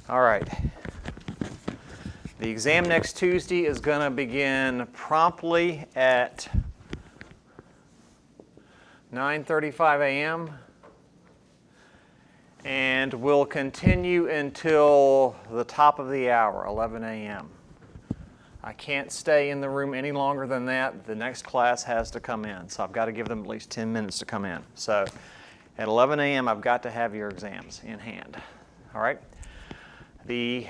All right. The exam next Tuesday is going to begin promptly at 9:35 a.m. and will continue until the top of the hour, 11 a.m. I can't stay in the room any longer than that. The next class has to come in, so I've got to give them at least 10 minutes to come in. So at 11 a.m., I've got to have your exams in hand. All right? The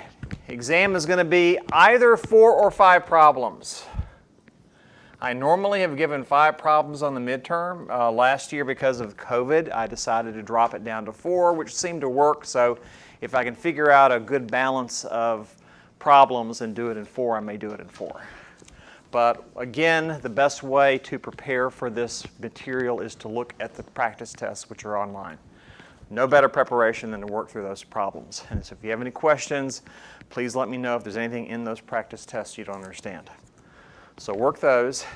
exam is going to be either 4 or 5 problems. I normally have given 5 problems on the midterm. Last year, because of COVID, I decided to drop it down to 4, which seemed to work. So if I can figure out a good balance of problems and do it in 4, I may do it in 4. But again, the best way to prepare for this material is to look at the practice tests, which are online. No better preparation than to work through those problems. And so if you have any questions, please let me know if there's anything in those practice tests you don't understand. So work those.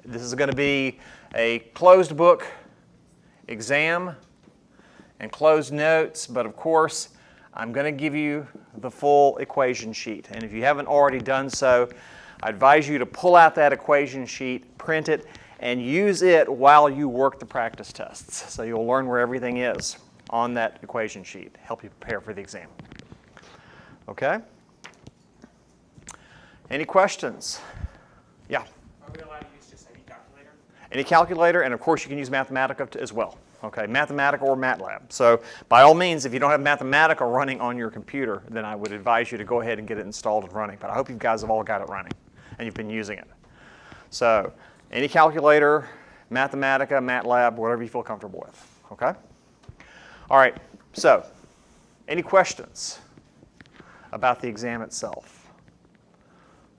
This is going to be a closed book exam and closed notes, but of course, I'm going to give you the full equation sheet. And if you haven't already done so, I advise you to pull out that equation sheet, print it, and use it while you work the practice tests. So you'll learn where everything is on that equation sheet, help you prepare for the exam. Okay? Any questions? Yeah? Are we allowed to use just any calculator? Any calculator, and of course you can use Mathematica as well. Okay, Mathematica or MATLAB. So by all means, if you don't have Mathematica running on your computer, then I would advise you to go ahead and get it installed and running. But I hope you guys have all got it running and you've been using it. So any calculator, Mathematica, MATLAB, whatever you feel comfortable with. Okay? All right, so any questions about the exam itself?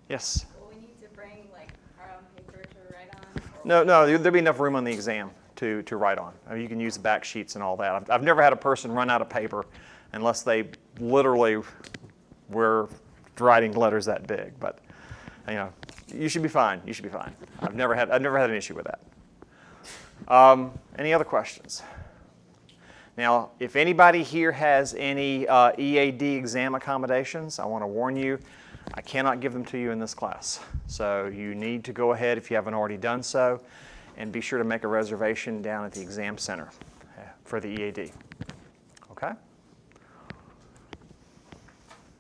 Yes? Will we need to bring like our own paper to write on? No, there'll be enough room on the exam to write on. I mean, you can use the back sheets and all that. I've never had a person run out of paper unless they literally were writing letters that big. But you know, you should be fine. You should be fine. I've never had an issue with that. Any other questions? Now, if anybody here has any EAD exam accommodations, I want to warn you, I cannot give them to you in this class. So you need to go ahead, if you haven't already done so, and be sure to make a reservation down at the exam center for the EAD. Okay?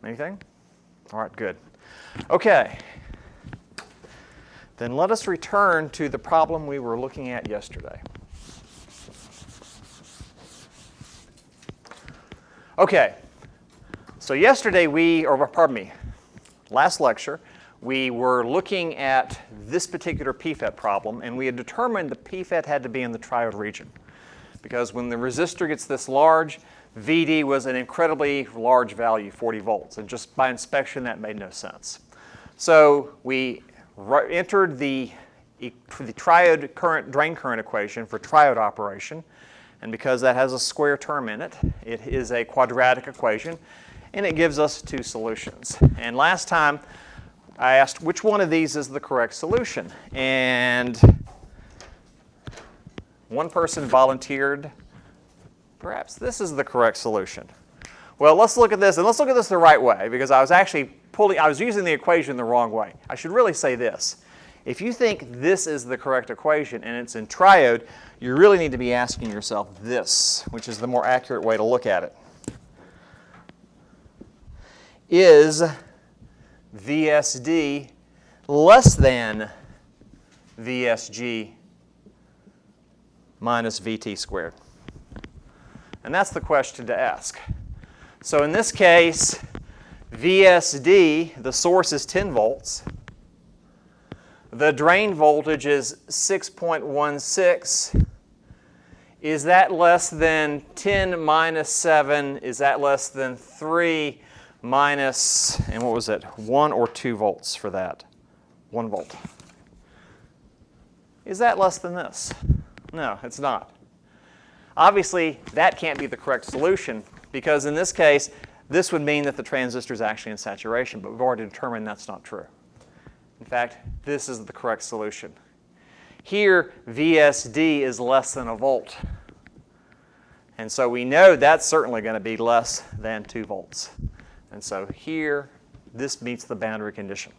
Anything? All right, good. Okay. Then let us return to the problem we were looking at yesterday. Okay, so yesterday last lecture, we were looking at this particular PFET problem, and we had determined the PFET had to be in the triode region. Because when the resistor gets this large, VD was an incredibly large value, 40 volts, and just by inspection that made no sense. So we entered the triode current, drain current equation for triode operation, and because that has a square term in it, it is a quadratic equation, and it gives us 2 solutions. And last time, I asked which one of these is the correct solution. And one person volunteered, perhaps this is the correct solution. Well, let's look at this, and let's look at this the right way, because I was using the equation the wrong way. I should really say this. If you think this is the correct equation and it's in triode, you really need to be asking yourself this, which is the more accurate way to look at it. Is VSD less than VSG minus VT squared? And that's the question to ask. So in this case, VSD, the source is 10 volts. The drain voltage is 6.16. Is that less than 10 minus 7? Is that less than 3 minus, and what was it, 1 or 2 volts for that? 1 volt. Is that less than this? No, it's not. Obviously, that can't be the correct solution, because in this case, this would mean that the transistor is actually in saturation, but we've already determined that's not true. In fact, this is the correct solution. Here, VSD is less than 1 volt. And so we know that's certainly going to be less than 2 volts. And so here, this meets the boundary condition.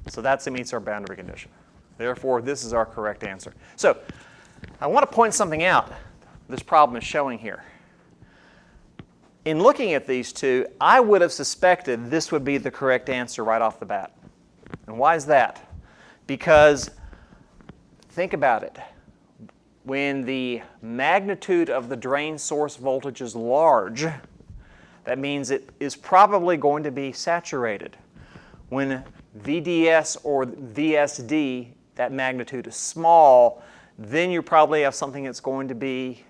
So it meets our boundary condition. Therefore, this is our correct answer. So I want to point something out this problem is showing here. In looking at these two, I would have suspected this would be the correct answer right off the bat. And why is that? Because think about it. When the magnitude of the drain source voltage is large, that means it is probably going to be saturated. When VDS or VSD, that magnitude is small, then you probably have something that's going to be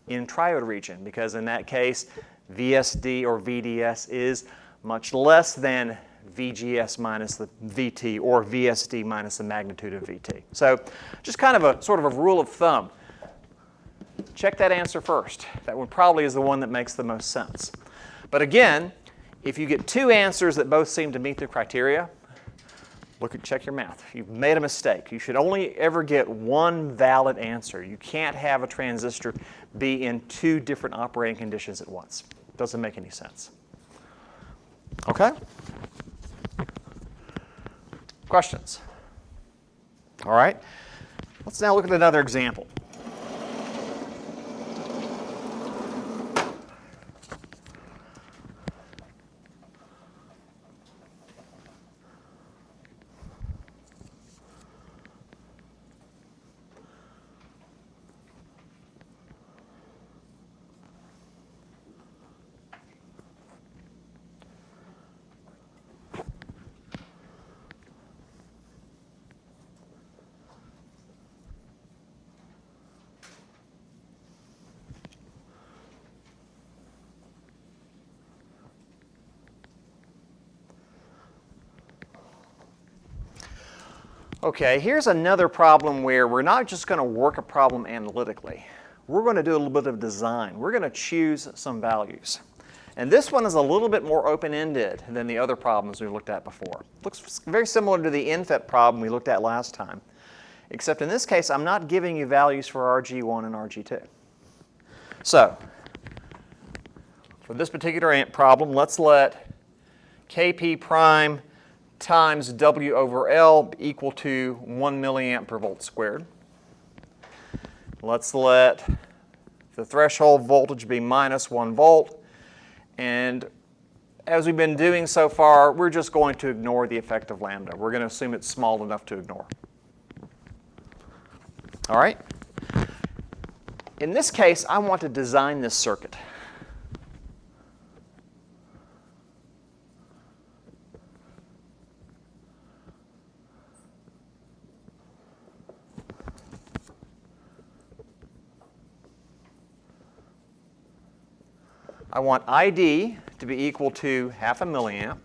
in triode region, because in that case, VSD or VDS is much less than VGS minus the VT, or VSD minus the magnitude of VT. So just kind of a sort of a rule of thumb. Check that answer first. That one probably is the one that makes the most sense. But again, if you get two answers that both seem to meet the criteria, check your math. You've made a mistake. You should only ever get one valid answer. You can't have a transistor be in two different operating conditions at once. It doesn't make any sense. Okay? Questions? All right. Let's now look at another example. Okay, here's another problem where we're not just going to work a problem analytically. We're going to do a little bit of design. We're going to choose some values. And this one is a little bit more open-ended than the other problems we looked at before. Looks very similar to the NFET problem we looked at last time, except in this case, I'm not giving you values for RG1 and RG2. So, for this particular problem, let's let Kp prime times W over L equal to 1 milliamp per volt squared. Let's let the threshold voltage be minus 1 volt. And as we've been doing so far, we're just going to ignore the effect of lambda. We're going to assume it's small enough to ignore. All right? In this case, I want to design this circuit. I want ID to be equal to 0.5 milliamp,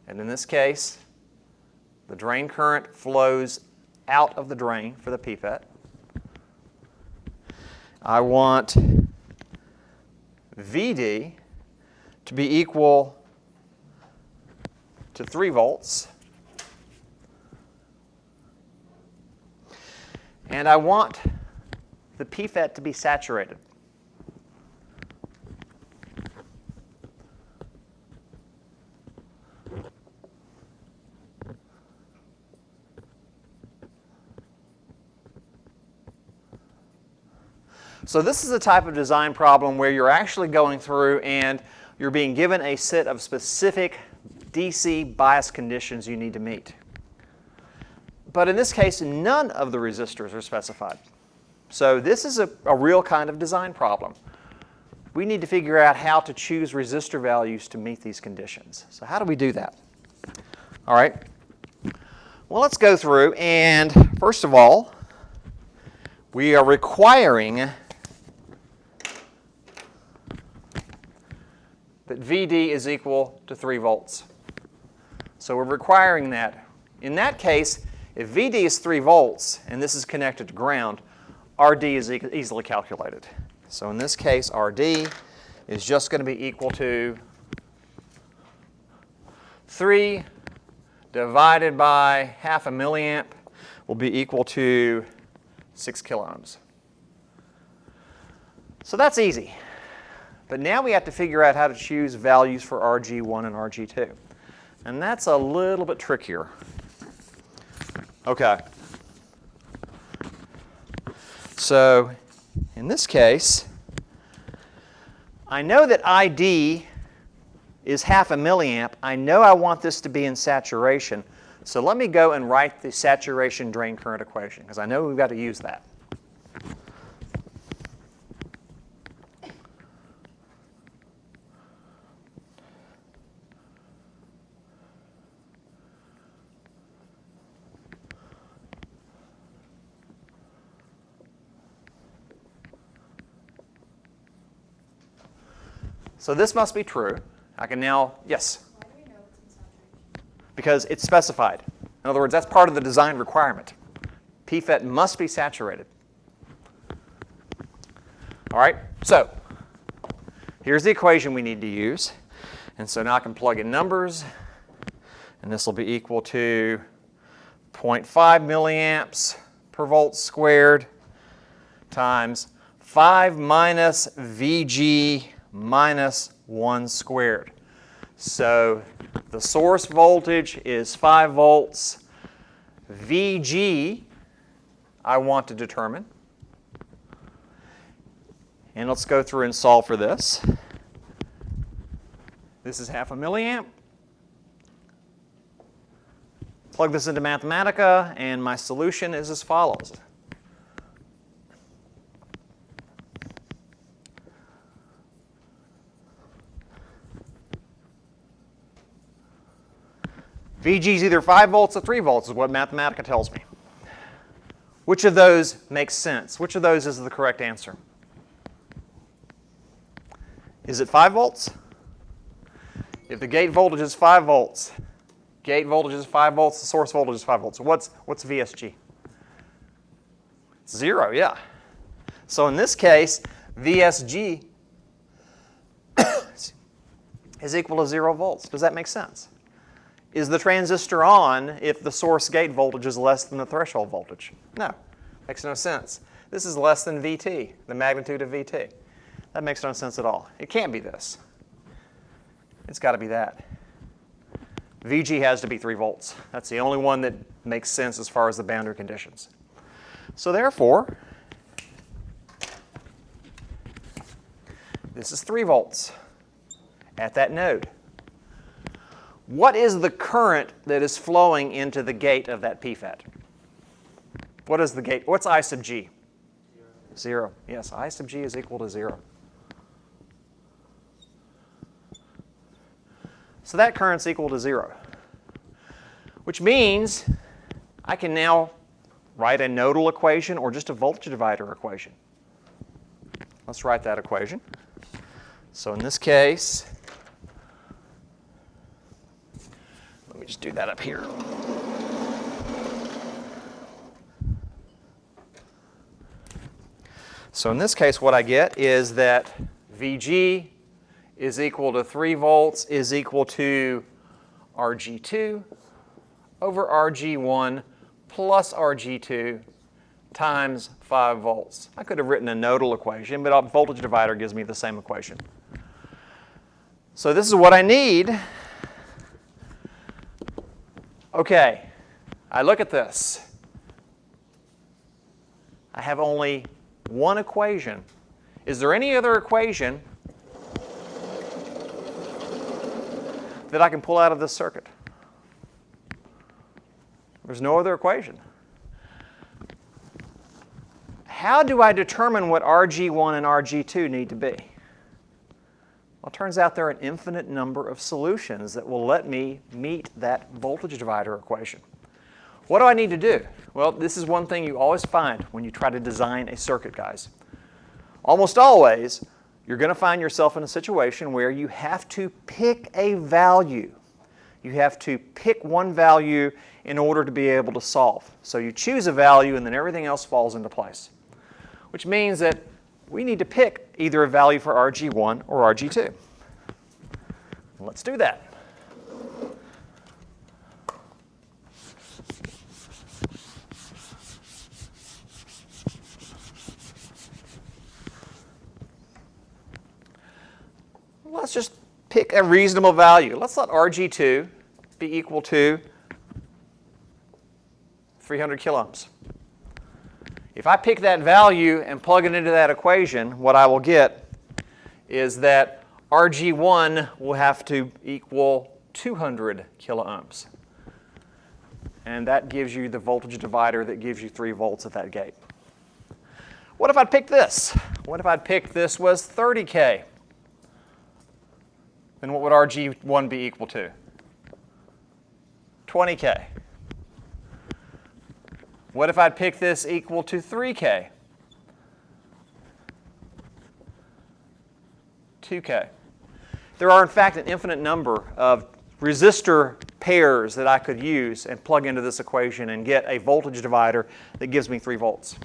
and in this case, the drain current flows out of the drain for the PFET. I want VD to be equal to 3 volts, and I want the PFET to be saturated. So this is a type of design problem where you're actually going through and you're being given a set of specific DC bias conditions you need to meet. But in this case, none of the resistors are specified. So this is a real kind of design problem. We need to figure out how to choose resistor values to meet these conditions. So how do we do that? All right. Well, let's go through, and first of all, we are requiring that VD is equal to 3 volts. So we're requiring that. In that case, if VD is 3 volts and this is connected to ground, RD is easily calculated. So in this case, RD is just going to be equal to 3 divided by half a milliamp will be equal to 6 kiloohms. So that's easy. But now we have to figure out how to choose values for RG1 and RG2. And that's a little bit trickier. Okay. So in this case, I know that ID is half a milliamp. I know I want this to be in saturation. So let me go and write the saturation drain current equation, because I know we've got to use that. So this must be true. I can now, yes? Why do we know it's in saturation? Because it's specified. In other words, that's part of the design requirement. PFET must be saturated. All right, so here's the equation we need to use. And so now I can plug in numbers. And this will be equal to 0.5 milliamps per volt squared times 5 minus VG minus 1 squared. So the source voltage is 5 volts. VG I want to determine. And let's go through and solve for this. This is half a milliamp. Plug this into Mathematica, and my solution is as follows. VG is either 5 volts or 3 volts is what Mathematica tells me. Which of those makes sense? Which of those is the correct answer? Is it 5 volts? If the gate voltage is 5 volts, gate voltage is 5 volts, the source voltage is 5 volts. So what's VSG? It's 0, yeah. So in this case, VSG is equal to 0 volts. Does that make sense? Is the transistor on if the source gate voltage is less than the threshold voltage? No, makes no sense. This is less than VT, the magnitude of VT. That makes no sense at all. It can't be this. It's got to be that. VG has to be 3 volts. That's the only one that makes sense as far as the boundary conditions. So therefore, this is 3 volts at that node. What is the current that is flowing into the gate of that PFET? What is the gate? What's I sub G? 0. Yes, I sub G is equal to 0. So that current's equal to 0, which means I can now write a nodal equation or just a voltage divider equation. Let's write that equation. So in this case, let me just do that up here. So in this case, what I get is that VG is equal to 3 volts is equal to RG2 over RG1 plus RG2 times 5 volts. I could have written a nodal equation, but a voltage divider gives me the same equation. So this is what I need. Okay, I look at this. I have only one equation. Is there any other equation that I can pull out of this circuit? There's no other equation. How do I determine what RG1 and RG2 need to be? Well, it turns out there are an infinite number of solutions that will let me meet that voltage divider equation. What do I need to do? Well, this is one thing you always find when you try to design a circuit, guys. Almost always, you're going to find yourself in a situation where you have to pick a value. You have to pick one value in order to be able to solve. So you choose a value and then everything else falls into place, which means that we need to pick either a value for RG1 or RG2. Let's do that. pick a reasonable value. Let's let RG2 be equal to 300 kiloohms. If I pick that value and plug it into that equation, what I will get is that RG1 will have to equal 200 kiloohms. And that gives you the voltage divider that gives you 3 volts at that gate. What if I picked this? What if I picked this was 30K? Then what would RG1 be equal to? 20K. What if I'd pick this equal to 3K? 2K. There are, in fact, an infinite number of resistor pairs that I could use and plug into this equation and get a voltage divider that gives me 3 volts.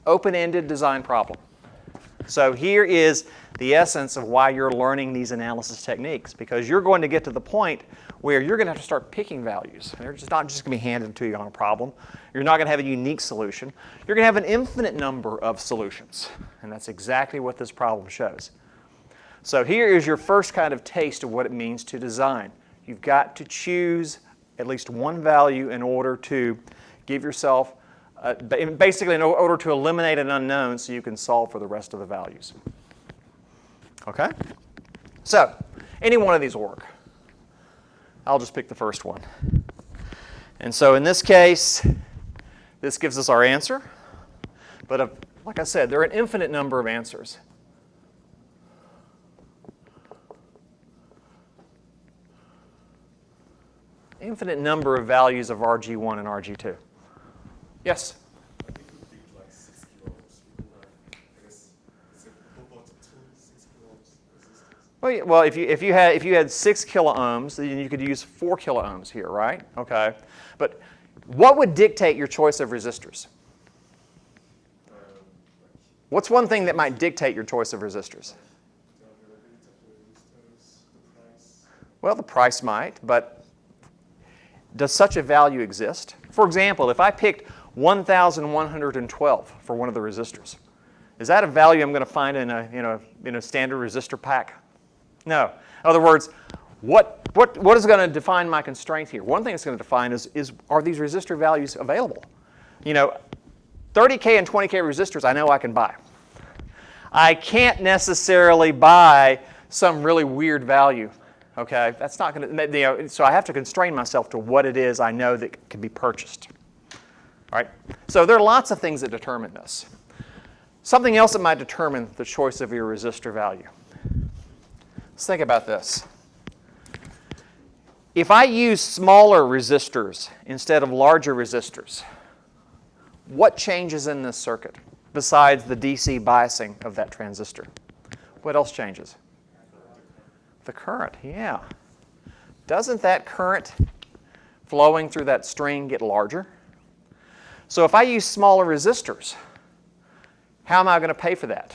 Open-ended design problem. So here is the essence of why you're learning these analysis techniques, because you're going to get to the point where you're going to have to start picking values. They're just not just going to be handed to you on a problem. You're not going to have a unique solution. You're going to have an infinite number of solutions, and that's exactly what this problem shows. So here is your first kind of taste of what it means to design. You've got to choose at least one value in order to give yourself, basically in order to eliminate an unknown so you can solve for the rest of the values. Okay? So, any one of these will work. I'll just pick the first one. And so in this case, this gives us our answer. But like I said, there are an infinite number of answers. Infinite number of values of RG1 and RG2. Yes? I think we picked like 6 kiloohms. We could have, I guess, is it about 6 kiloohms resistors? Well, if you had 6 kiloohms, then you could use 4 kiloohms here, right? Okay. But what would dictate your choice of resistors? What's one thing that might dictate your choice of resistors? The availability of the resistors, the price. Well, the price might, but does such a value exist? For example, if I picked 1,112 for one of the resistors, is that a value I'm going to find in a standard resistor pack? No. In other words, what is going to define my constraint here? One thing it's going to define is are these resistor values available? 30K and 20K resistors I know I can buy. I can't necessarily buy some really weird value. Okay, that's not going to, so I have to constrain myself to what it is I know that can be purchased. All right, so there are lots of things that determine this. Something else that might determine the choice of your resistor value. Let's think about this. If I use smaller resistors instead of larger resistors, what changes in this circuit besides the DC biasing of that transistor? What else changes? The current, yeah. Doesn't that current flowing through that string get larger? So if I use smaller resistors, how am I going to pay for that?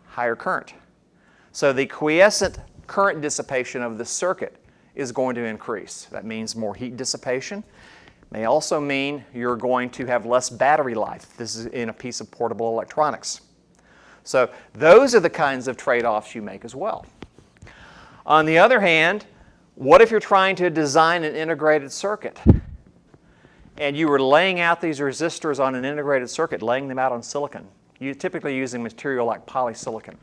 Higher current. So the quiescent current dissipation of the circuit is going to increase. That means more heat dissipation. May also mean you're going to have less battery life. This is in a piece of portable electronics. So those are the kinds of trade-offs you make as well. On the other hand, what if you're trying to design an integrated circuit and you were laying out these resistors on an integrated circuit, laying them out on silicon? You're typically using material like polysilicon.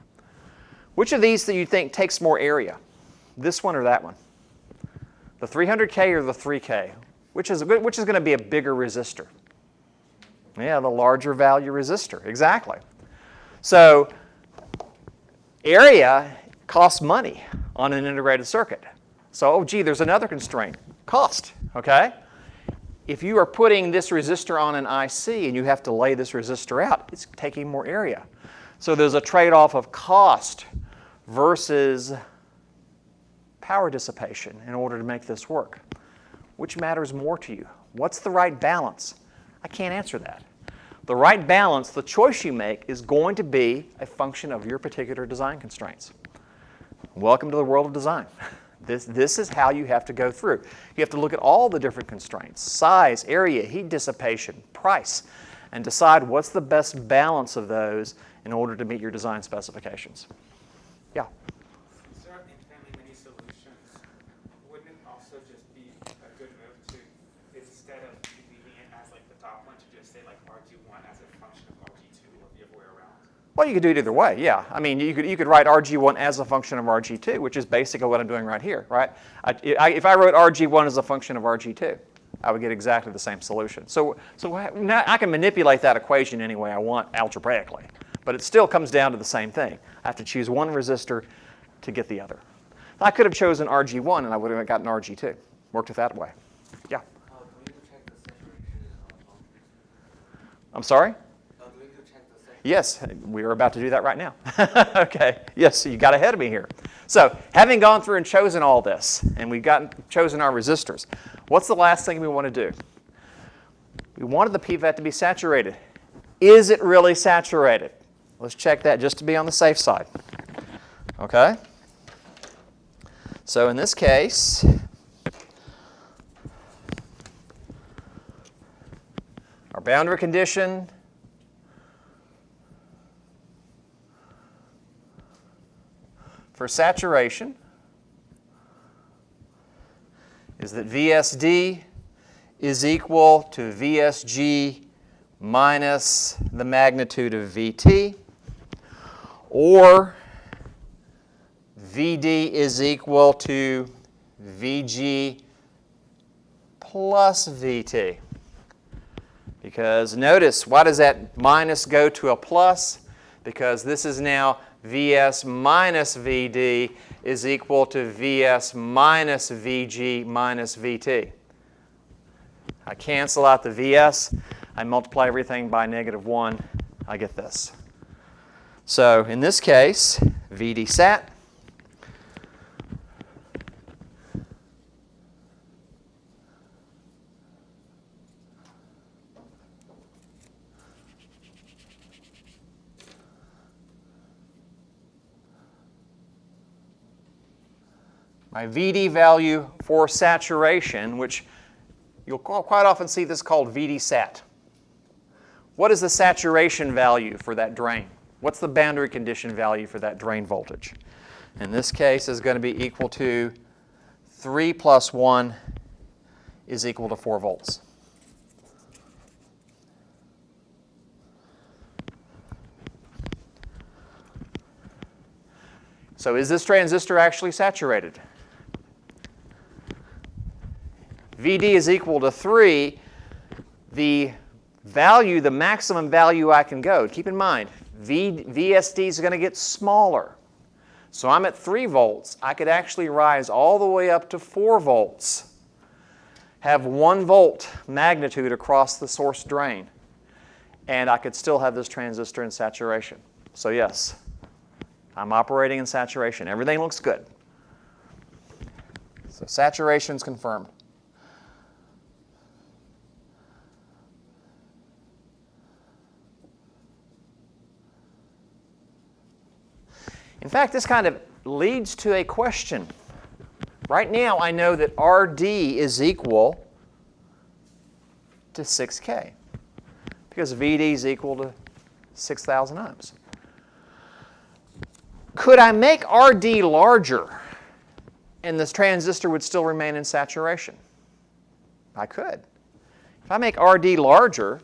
Which of these do you think takes more area? This one or that one? The 300K or the 3K? Which is going to be a bigger resistor? Yeah, the larger value resistor, exactly. So area costs money on an integrated circuit. So, oh gee, there's another constraint, cost, okay? If you are putting this resistor on an IC and you have to lay this resistor out, it's taking more area. So there's a trade-off of cost versus power dissipation in order to make this work. Which matters more to you? What's the right balance? I can't answer that. The right balance, the choice you make, is going to be a function of your particular design constraints. Welcome to the world of design. This is how you have to go through. You have to look at all the different constraints: size, area, heat dissipation, price, and decide what's the best balance of those in order to meet your design specifications. Yeah? Is there start infinitely many solutions, wouldn't it also just be a good move to, instead of leaving it as like the top one, to just say like RG1 as a function of RG2 or the other way around? Well, you could do it either way, yeah. I mean, you could write RG1 as a function of RG2, which is basically what I'm doing right here, right? If I wrote RG1 as a function of RG2, I would get exactly the same solution. So now I can manipulate that equation any way I want algebraically, but it still comes down to the same thing. I have to choose one resistor to get the other. I could have chosen RG1 and I would have gotten RG2. Worked it that way. Yeah? Do we need to check the saturation I'm sorry? Do we need to check the saturation? Yes, we are about to do that right now. Okay, yes, so you got ahead of me here. So having gone through and chosen all this, and we've chosen our resistors, what's the last thing we want to do? We wanted the PFET to be saturated. Is it really saturated? Let's check that just to be on the safe side. Okay? So in this case, our boundary condition for saturation is that VSD is equal to VSG minus the magnitude of VT, or VD is equal to VG plus VT. Because notice, why does that minus go to a plus? Because this is now Vs minus Vd is equal to Vs minus Vg minus Vt. I cancel out the Vs. I multiply everything by -1. I get this. So in this case, Vd sat my VD value for saturation, which you'll quite often see this called VD sat. What is the saturation value for that drain? What's the boundary condition value for that drain voltage? In this case, is going to be equal to 3 plus 1 is equal to 4 volts. So is this transistor actually saturated? VD is equal to 3. The value, the maximum value I can go, keep in mind, VSD is going to get smaller. So I'm at 3 volts. I could actually rise all the way up to 4 volts, have 1 volt magnitude across the source drain, and I could still have this transistor in saturation. So yes, I'm operating in saturation. Everything looks good. So saturation is confirmed. In fact, this kind of leads to a question. Right now, I know that RD is equal to 6K because VD is equal to 6,000 ohms. Could I make RD larger and this transistor would still remain in saturation? I could. If I make RD larger,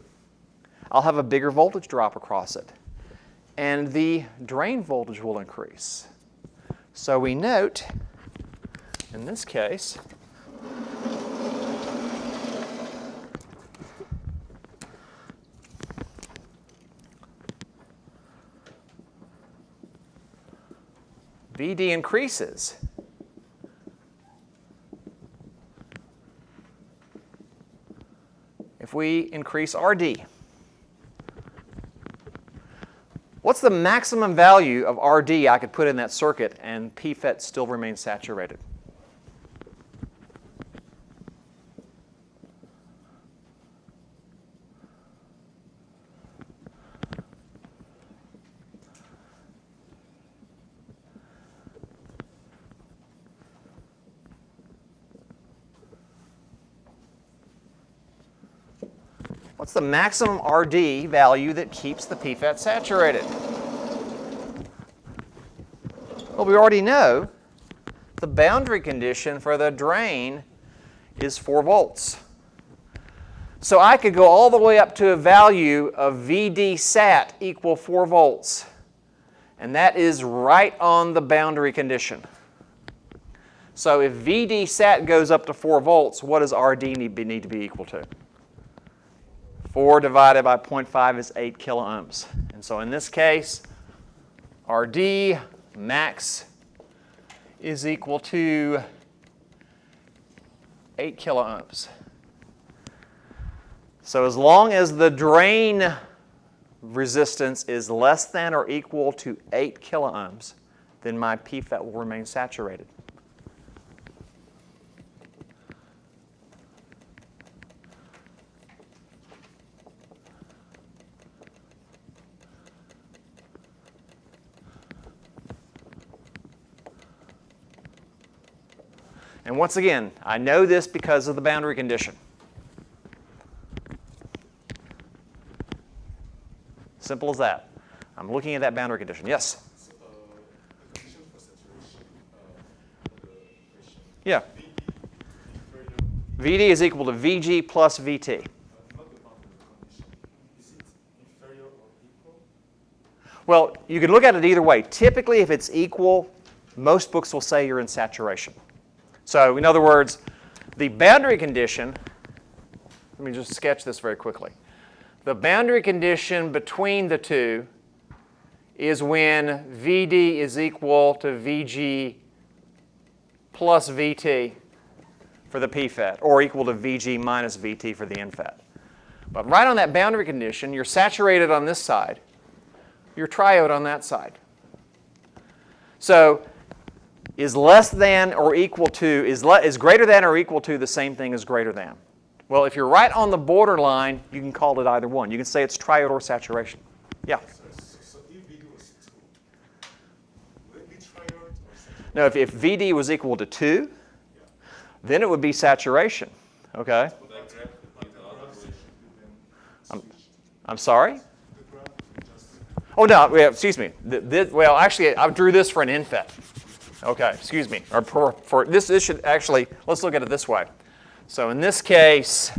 I'll have a bigger voltage drop across it, and the drain voltage will increase. So we note, in this case, VD increases. If we increase RD. What's the maximum value of RD I could put in that circuit and PFET still remains saturated? What's the maximum RD value that keeps the PFET saturated? Well, we already know the boundary condition for the drain is 4 volts. So I could go all the way up to a value of VD sat equal 4 volts. And that is right on the boundary condition. So if VD sat goes up to 4 volts, what does RD need to be equal to? 4 divided by 0.5 is 8 kiloohms. And so in this case, RD max is equal to 8 kiloohms. So as long as the drain resistance is less than or equal to 8 kiloohms, then my PFET will remain saturated. And once again, I know this because of the boundary condition. Simple as that. I'm looking at that boundary condition. Yes? So, the condition for saturation, the equation. Yeah. VD inferior, VD is equal to VG plus VT. not the boundary condition. Is it inferior or equal? Well, you could look at it either way. Typically, if it's equal, most books will say you're in saturation. So, in other words, the boundary condition, let me just sketch this very quickly. The boundary condition between the two is when VD is equal to VG plus VT for the PFET, or equal to VG minus VT for the NFET. But right on that boundary condition, you're saturated on this side, you're triode on that side. So, is less than or equal to, is greater than or equal to the same thing as greater than? Well, if you're right on the borderline, you can call it either one. You can say it's triode or saturation. Yeah? So if VD was 2, would it be triode or saturation? No, if VD was equal to 2, then it would be saturation. Okay? I'm sorry? The graph just Oh, no, yeah, excuse me. Well, actually, I drew this for an NFET. Okay, excuse me. Or for this should actually, let's look at it this way. So in this case,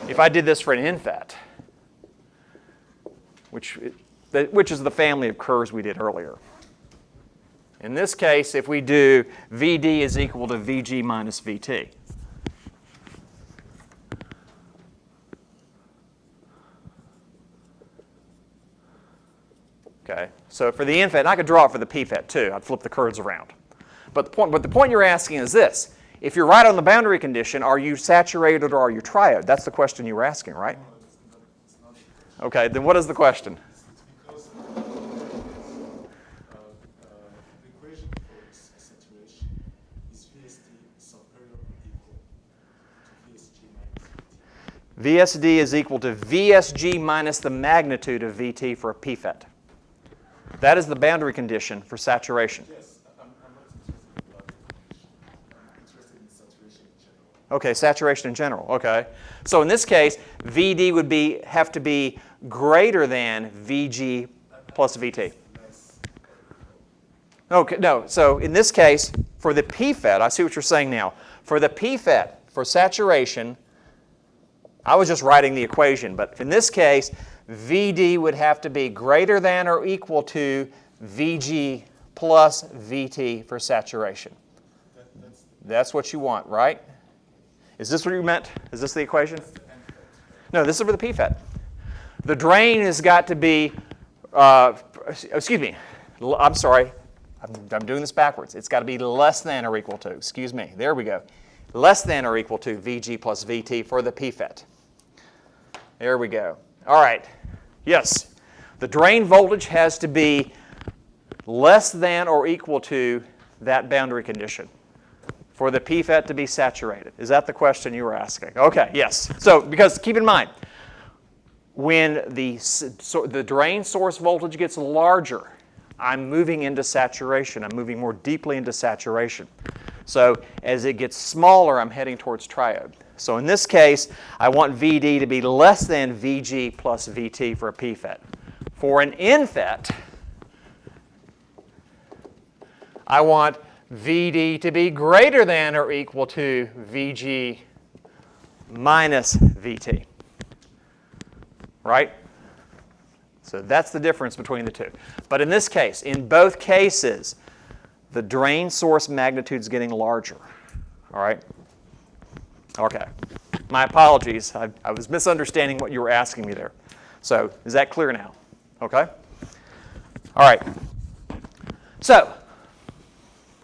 if I did this for an NFET, which is the family of curves we did earlier. In this case, if we do VD is equal to VG minus VT. Okay, so for the NFET, and I could draw it for the PFET too. I'd flip the curves around. But the point you're asking is this. If you're right on the boundary condition, are you saturated or are you triode? That's the question you were asking, right? it's not Okay, then what is the question? It's because the equation for saturation is VSD superior or equal to VSG minus VT. VSD is equal to VSG minus the magnitude of VT for a PFET. That is the boundary condition for saturation. Yes, I'm not interested in boundary condition. I'm interested in saturation in general. Okay, saturation in general. Okay. So in this case, VD would have to be greater than VG plus VT. Less. Okay, no. So in this case, for the PFET, I see what you're saying now. For the PFET, for saturation, I was just writing the equation, but in this case, VD would have to be greater than or equal to VG plus VT for saturation. That's what you want, right? Is this what you meant? Is this the equation? No, this is for the PFET. The drain has got to be, excuse me, I'm sorry, I'm doing this backwards. It's got to be less than or equal to, excuse me, there we go. Less than or equal to VG plus VT for the PFET. There we go. All right, yes, the drain voltage has to be less than or equal to that boundary condition for the PFET to be saturated. Is that the question you were asking? Okay, yes. So, because keep in mind, when the drain source voltage gets larger, I'm moving into saturation. I'm moving more deeply into saturation. So, as it gets smaller, I'm heading towards triode. So, in this case, I want VD to be less than VG plus VT for a PFET. For an NFET, I want VD to be greater than or equal to VG minus VT. Right? So that's the difference between the two. But in this case, in both cases, the drain source magnitude is getting larger. All right? Okay. My apologies. I was misunderstanding what you were asking me there. So is that clear now? Okay? All right. So,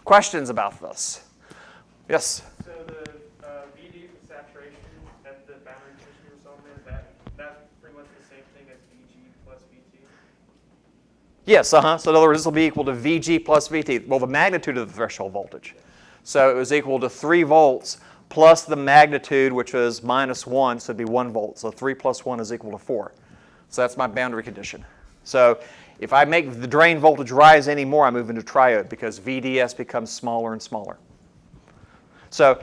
questions about this? Yes? So the VD for saturation at the boundary condition or something, that's pretty much the same thing as VG plus VT? Yes, So in other words, this will be equal to VG plus VT. Well, the magnitude of the threshold voltage. So it was equal to 3 volts plus the magnitude, which was -1, so it'd be 1 volt. So 3 plus 1 is equal to 4. So that's my boundary condition. So if I make the drain voltage rise anymore, I move into triode because VDS becomes smaller and smaller. So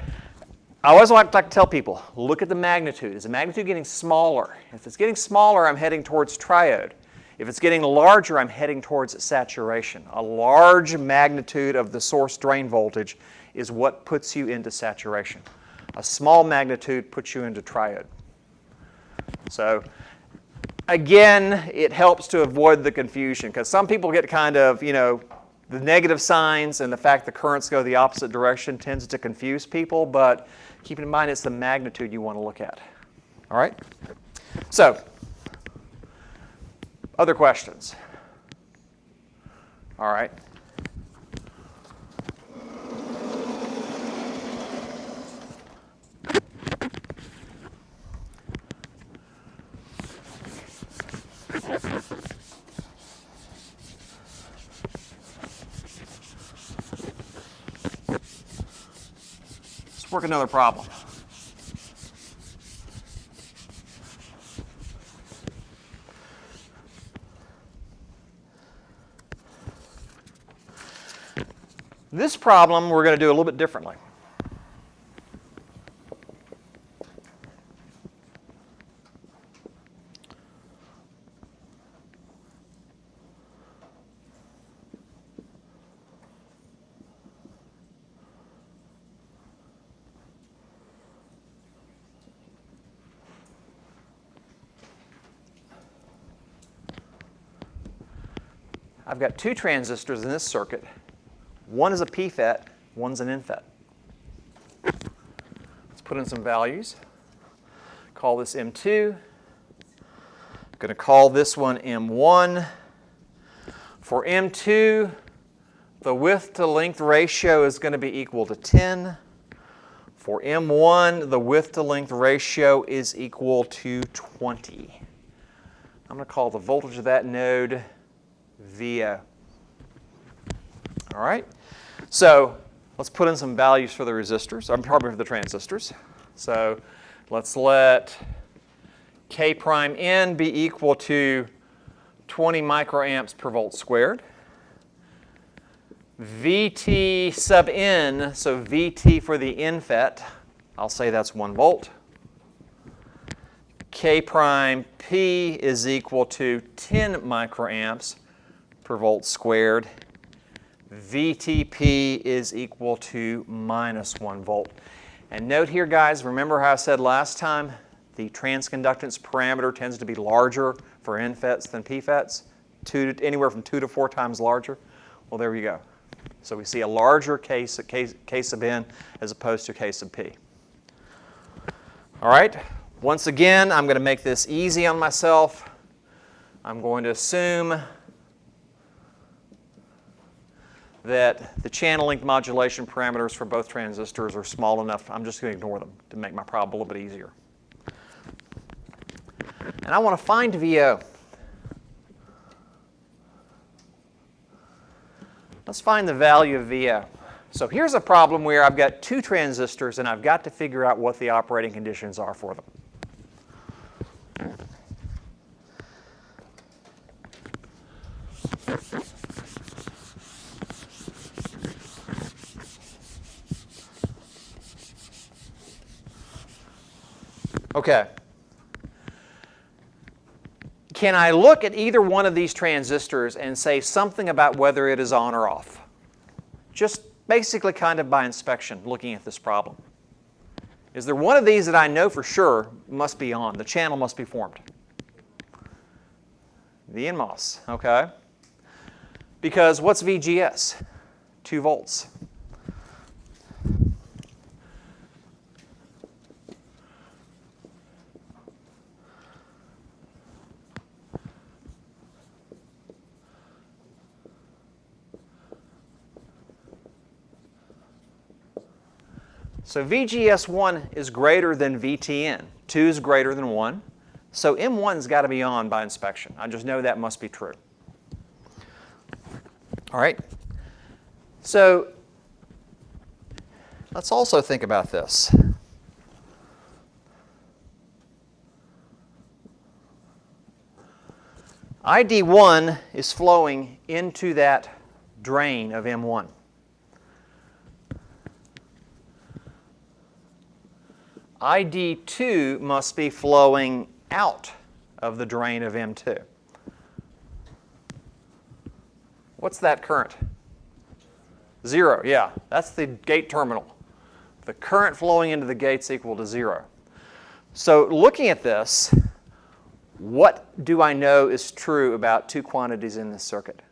I always like to tell people, look at the magnitude. Is the magnitude getting smaller? If it's getting smaller, I'm heading towards triode. If it's getting larger, I'm heading towards saturation. A large magnitude of the source drain voltage is what puts you into saturation. A small magnitude puts you into triode. So again, it helps to avoid the confusion because some people get kind of, the negative signs and the fact the currents go the opposite direction tends to confuse people, but keep in mind it's the magnitude you want to look at. All right? So, other questions? All right. Let's work another problem. This problem we're going to do a little bit differently. I've got 2 transistors in this circuit. One is a PFET, one's an NFET. Let's put in some values. Call this M2. I'm going to call this one M1. For M2, the width to length ratio is going to be equal to 10. For M1, the width to length ratio is equal to 20. I'm going to call the voltage of that node VO. All right? So let's put in some values for the resistors, probably for the transistors. So let's let K prime N be equal to 20 microamps per volt squared. VT sub N, so VT for the NFET, I'll say that's 1 volt. K prime P is equal to 10 microamps per volt squared. VTP is equal to -1 volt. And note here, guys, remember how I said last time, the transconductance parameter tends to be larger for NFETs than PFETs, anywhere from 2 to 4 times larger. Well, there you go. So we see a larger K sub N as opposed to K sub P. All right, once again, I'm going to make this easy on myself. I'm going to assume that the channel length modulation parameters for both transistors are small enough. I'm just going to ignore them to make my problem a little bit easier. And I want to find VO. Let's find the value of VO. So here's a problem where I've got 2 transistors and I've got to figure out what the operating conditions are for them. Okay. Can I look at either one of these transistors and say something about whether it is on or off? Just basically kind of by inspection looking at this problem. Is there one of these that I know for sure must be on? The channel must be formed. The NMOS, okay? Because what's VGS? 2 volts. So VGS1 is greater than VTN. 2 is greater than 1. So M1's got to be on by inspection. I just know that must be true. All right. So let's also think about this. ID1 is flowing into that drain of M1. ID2 must be flowing out of the drain of M2. What's that current? 0, yeah. That's the gate terminal. The current flowing into the gate's equal to 0. So looking at this, what do I know is true about 2 quantities in this circuit?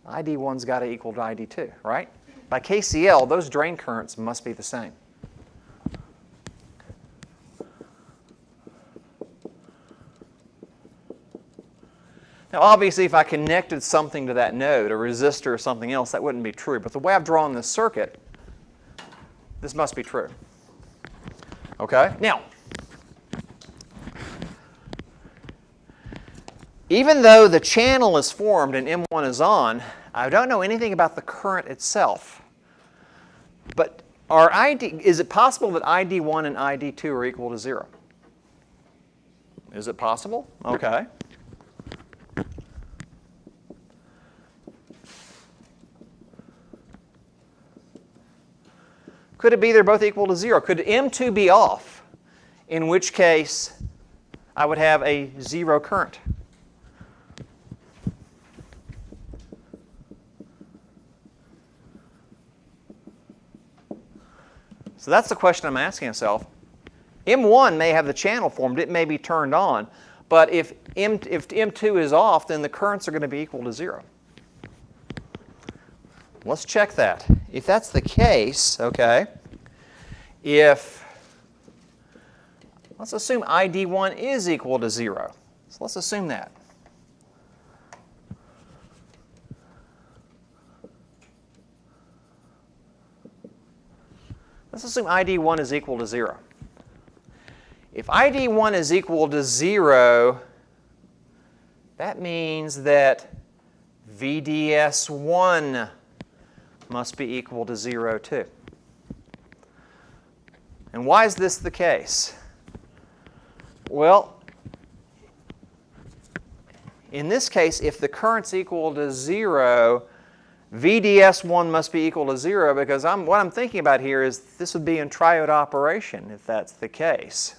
ID1's got to equal to ID2, right? By KCL, those drain currents must be the same. Now, obviously, if I connected something to that node, a resistor or something else, that wouldn't be true. But the way I've drawn this circuit, this must be true. Okay? Now, even though the channel is formed and M1 is on, I don't know anything about the current itself. But is it possible that ID1 and ID2 are equal to 0? Is it possible? Okay. Could it be they're both equal to 0? Could M2 be off, in which case I would have a 0 current? So that's the question I'm asking myself. M1 may have the channel formed. It may be turned on. But if M2 is off, then the currents are going to be equal to 0. Let's check that. If that's the case, okay, let's assume ID1 is equal to 0. So let's assume that. Let's assume ID1 is equal to 0. If ID1 is equal to 0, that means that VDS1 must be equal to 0 too. And why is this the case? Well, in this case, if the current's equal to 0, VDS1 must be equal to 0 because what I'm thinking about here is this would be in triode operation if that's the case.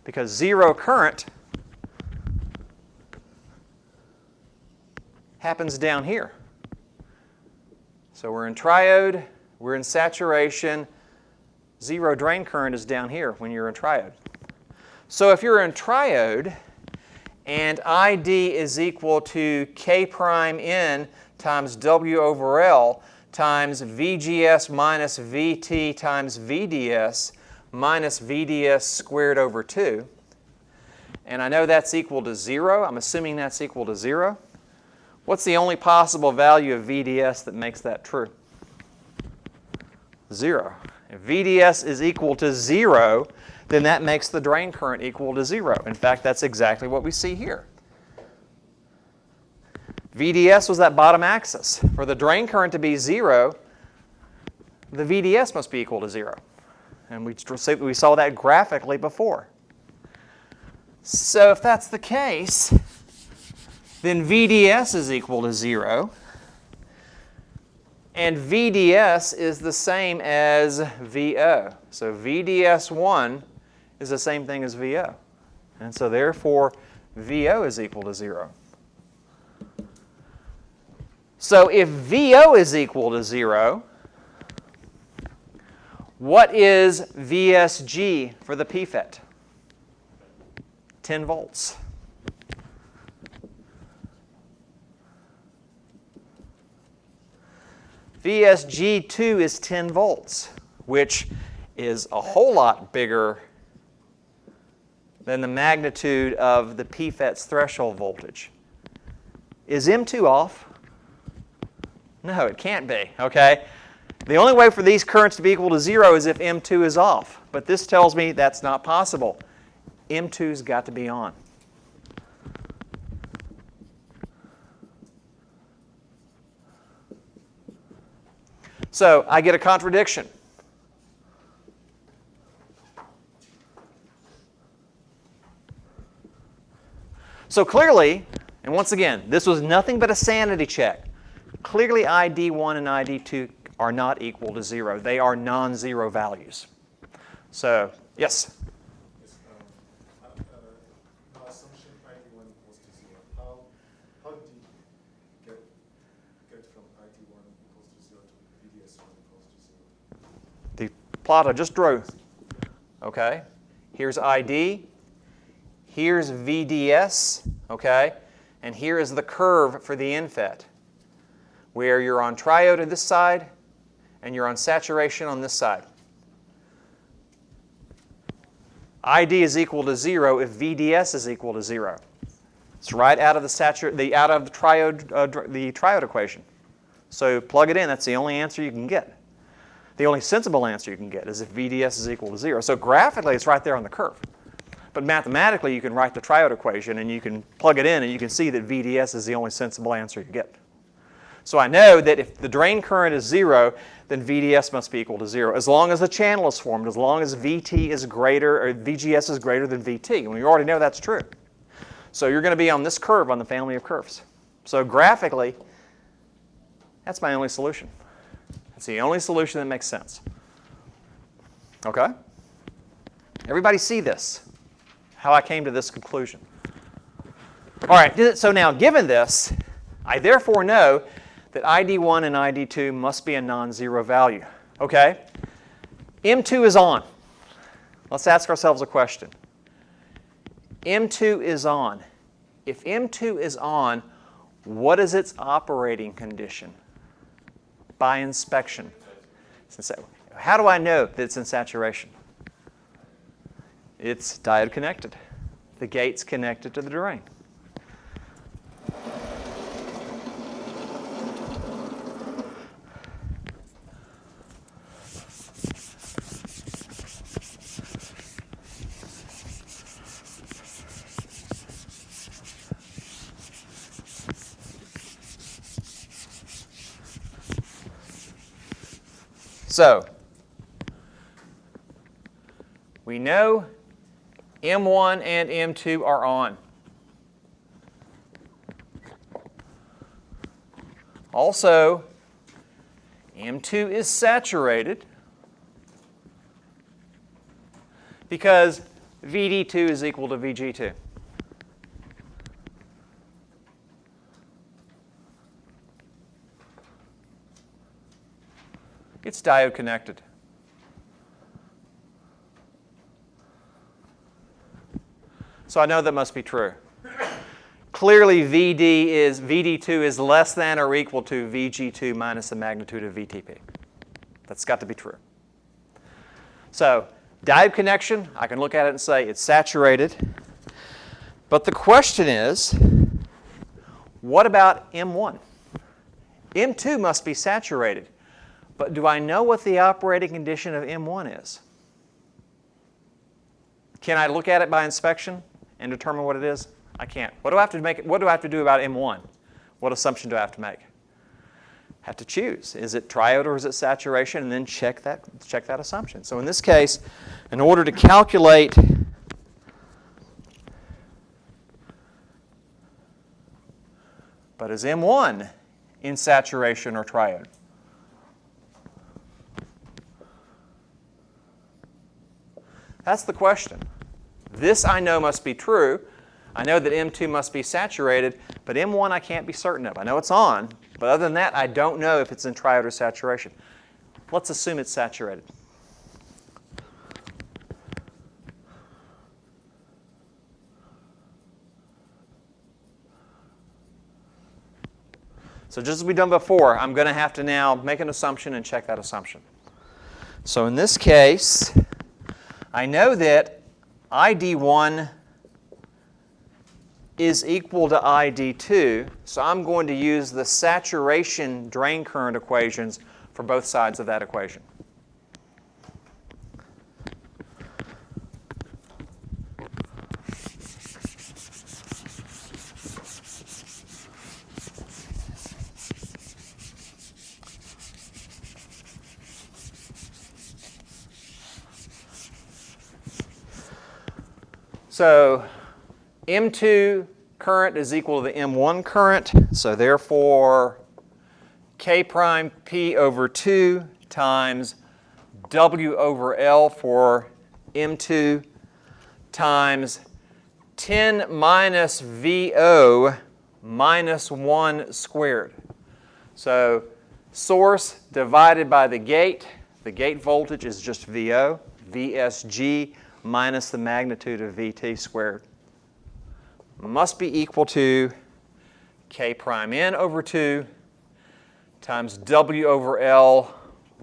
Because 0 current happens down here. So we're in triode, we're in saturation, 0 drain current is down here when you're in triode. So if you're in triode and ID is equal to K prime N times W over L times VGS minus VT times VDS minus VDS squared over 2, and I know that's equal to 0. I'm assuming that's equal to 0. What's the only possible value of VDS that makes that true? 0. If VDS is equal to 0, then that makes the drain current equal to 0. In fact, that's exactly what we see here. VDS was that bottom axis. For the drain current to be 0, the VDS must be equal to 0. And we saw that graphically before. So if that's the case, then VDS is equal to 0. And VDS is the same as VO. So VDS1 is the same thing as VO. And so therefore, VO is equal to 0. So if VO is equal to 0, What is VSG for the PFET? 10 volts. VSG2 is 10 volts, which is a whole lot bigger than the magnitude of the PFET's threshold voltage. Is M2 off? No, it can't be, okay? The only way for these currents to be equal to 0 is if M2 is off. But this tells me that's not possible. M2's got to be on. So I get a contradiction. So clearly, and once again, this was nothing but a sanity check. Clearly ID1 and ID2 are not equal to 0. They are non-zero values. So, yes? Yes, our assumption ID1 equals to 0. How did you get from ID1 equals to 0 to VDS1 equals to 0? The plot I just drew. Okay? Here's ID. Here's VDS. Okay? And here is the curve for the NFET, where you're on triode on this side and you're on saturation on this side. ID is equal to 0 if VDS is equal to 0. It's right out of the triode equation. So plug it in. That's the only answer you can get. The only sensible answer you can get is if VDS is equal to 0. So graphically, it's right there on the curve. But mathematically, you can write the triode equation and you can plug it in and you can see that VDS is the only sensible answer you get. So I know that if the drain current is 0, then VDS must be equal to 0, as long as the channel is formed, as long as VT is greater, or VGS is greater than VT. And we already know that's true. So you're going to be on this curve on the family of curves. So graphically, that's my only solution. That's the only solution that makes sense. Okay? Everybody see this? How I came to this conclusion. All right, so now given this, I therefore know that ID1 and ID2 must be a non-zero value. Okay? M2 is on. Let's ask ourselves a question. M2 is on. If M2 is on, what is its operating condition? By inspection. How do I know that it's in saturation? It's diode connected. The gate's connected to the drain. So, we know M1 and M2 are on. Also, M2 is saturated because VD2 is equal to VG2. It's diode connected. So I know that must be true. Clearly VD2 is less than or equal to VG2 minus the magnitude of VTP. That's got to be true. So diode connection, I can look at it and say it's saturated. But the question is, what about M1? M2 must be saturated. But do I know what the operating condition of M1 is? Can I look at it by inspection and determine what it is? I can't. What do I have to make? What do I have to do about M1? What assumption do I have to make? I have to choose. Is it triode or is it saturation? And then check that assumption. So in this case, in order to calculate but is M1 in saturation or triode? That's the question. This I know must be true. I know that M2 must be saturated, but M1 I can't be certain of. I know it's on, but other than that, I don't know if it's in triode or saturation. Let's assume it's saturated. So just as we've done before, I'm going to have to now make an assumption and check that assumption. So in this case, I know that ID1 is equal to ID2, so I'm going to use the saturation drain current equations for both sides of that equation. So M2 current is equal to the M1 current, so therefore K prime P over 2 times W over L for M2 times 10 minus VO minus 1 squared. So source divided by the gate voltage is just VO, VSG minus the magnitude of VT squared must be equal to K prime N over 2 times W over L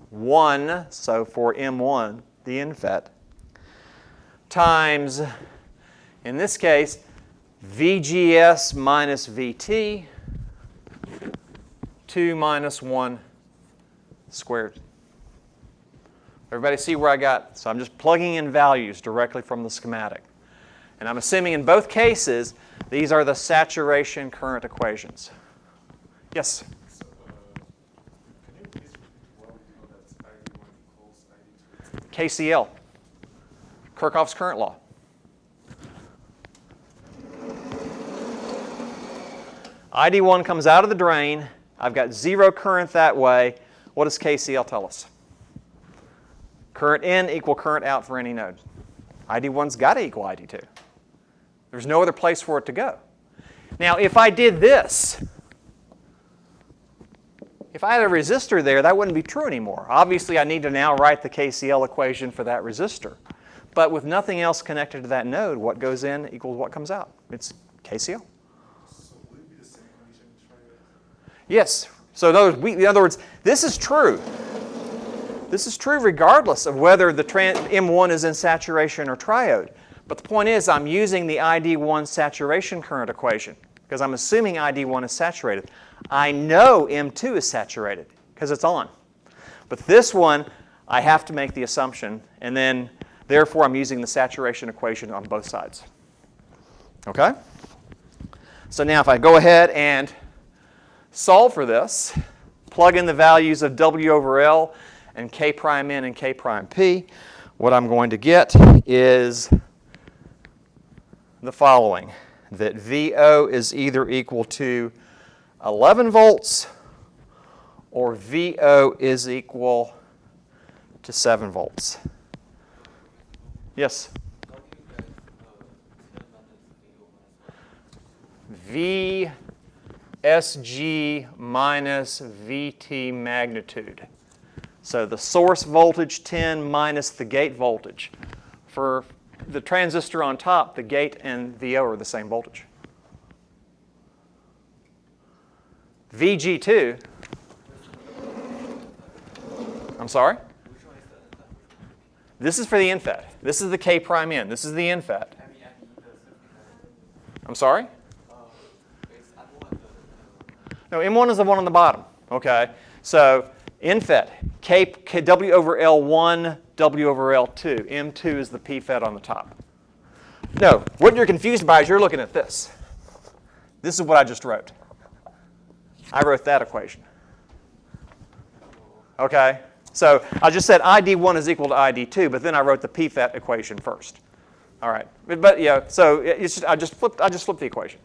1, so for M1, the NFET, times, in this case, VGS minus VT, 2 minus 1 squared. Everybody see where I got? So I'm just plugging in values directly from the schematic. And I'm assuming in both cases, these are the saturation current equations. Yes? So, can you please repeat why we know that ID1 equals ID2? KCL, Kirchhoff's current law. ID1 comes out of the drain. I've got 0 current that way. What does KCL tell us? Current in equal current out for any node. ID1's got to equal ID2. There's no other place for it to go. Now, if I did this, if I had a resistor there, that wouldn't be true anymore. Obviously, I need to now write the KCL equation for that resistor. But with nothing else connected to that node, what goes in equals what comes out. It's KCL. So will it be the same condition in triode? Yes. So in other words, this is true. This is true regardless of whether the M1 is in saturation or triode. But the point is, I'm using the ID1 saturation current equation because I'm assuming ID1 is saturated. I know M2 is saturated because it's on. But this one, I have to make the assumption, and then therefore I'm using the saturation equation on both sides. Okay? So now if I go ahead and solve for this, plug in the values of W over L and K prime N and K prime P, what I'm going to get is the following, that VO is either equal to 11 volts or VO is equal to 7 volts. Yes? VSG minus VT magnitude. So the source voltage 10 minus the gate voltage. For the transistor on top, the gate and VO are the same voltage. VG2, I'm sorry? This is for the NFET. This is the K prime N. This is the NFET. I'm sorry? No, M1 is the one on the bottom. Okay, so NFET, W over L1, W over L2. M2 is the PFET on the top. No, what you're confused by is you're looking at this. This is what I just wrote. I wrote that equation. Okay, so I just said ID1 is equal to ID2, but then I wrote the PFET equation first. All right, but yeah, so it's just, I just flipped the equation.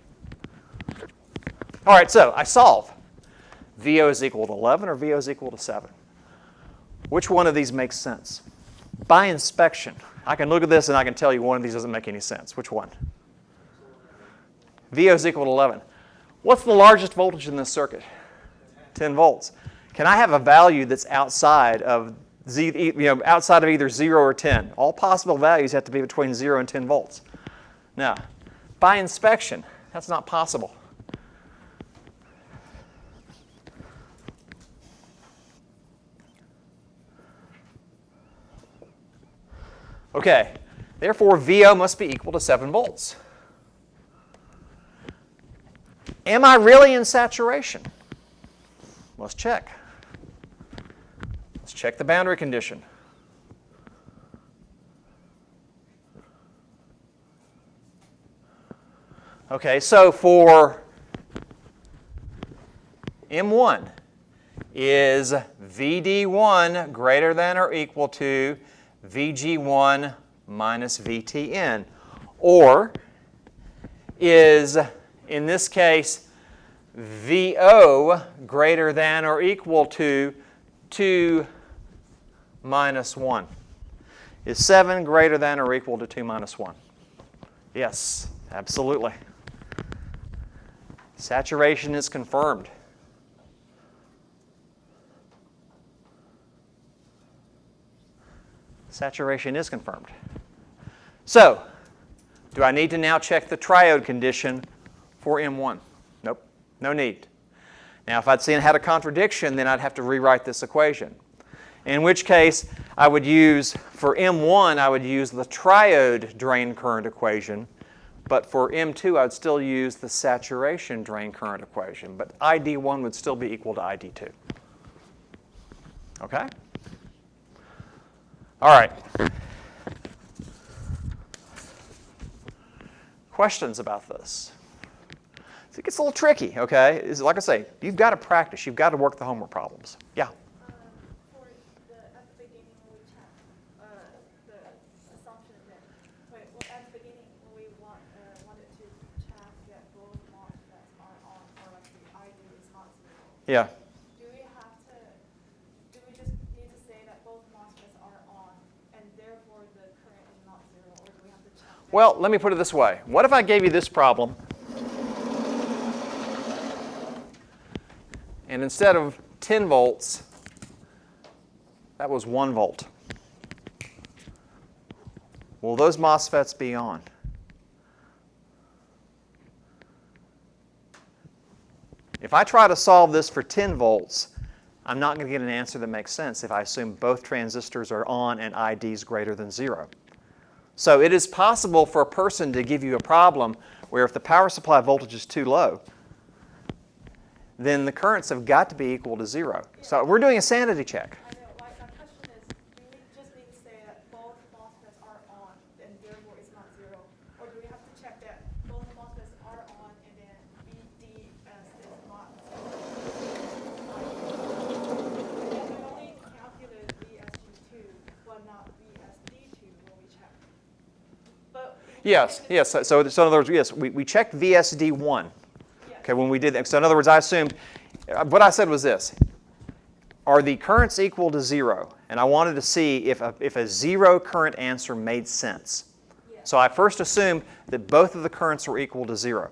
All right, so I solve. VO is equal to 11 or VO is equal to 7. Which one of these makes sense? By inspection, I can look at this and I can tell you one of these doesn't make any sense. Which one? VO is equal to 11. What's the largest voltage in this circuit? 10 volts. Can I have a value that's outside of outside of either 0 or 10? All possible values have to be between 0 and 10 volts. Now, by inspection, that's not possible. Okay, therefore VO must be equal to 7 volts. Am I really in saturation? Let's check. Let's check the boundary condition. Okay, so for M1, is VD1 greater than or equal to VG1 minus VTN? Or is, in this case, VO greater than or equal to 2 minus 1? Is 7 greater than or equal to 2 minus 1? Yes, absolutely. Saturation is confirmed. Saturation is confirmed. So, do I need to now check the triode condition for M1? Nope, no need. Now, if I'd had a contradiction, then I'd have to rewrite this equation. In which case, I would use, for M1, I would use the triode drain current equation. But for M2, I would still use the saturation drain current equation. But ID1 would still be equal to ID2. Okay? All right. Questions about this? So it gets a little tricky, okay? Like I say, you've got to practice. You've got to work the homework problems. Yeah? For at the beginning when we check the assumption that, at the beginning when we wanted to check that both MOSFETs are on, or like the ID is not zero. Yeah. Do we just need to say that both MOSFETs are on and therefore the current is not zero, or do we have to check that? Well, let me put it this way. What if I gave you this problem, and instead of 10 volts, that was 1 volt? Will those MOSFETs be on? If I try to solve this for 10 volts, I'm not going to get an answer that makes sense if I assume both transistors are on and ID is greater than 0. So it is possible for a person to give you a problem where if the power supply voltage is too low, then the currents have got to be equal to 0. So we're doing a sanity check. I know. My question is, do we just need to say that both MOSFETs are on and therefore it's not zero, or do we have to check that both MOSFETs are on and then VDS is not zero? And we only calculated VSG2, but not VSD2 when we check. But Yes, yes. So in other words, yes, we checked VSD1. Okay, when we did that. So in other words, I assumed, what I said was this. Are the currents equal to 0? And I wanted to see if a 0 current answer made sense. Yes. So I first assumed that both of the currents were equal to 0. Right.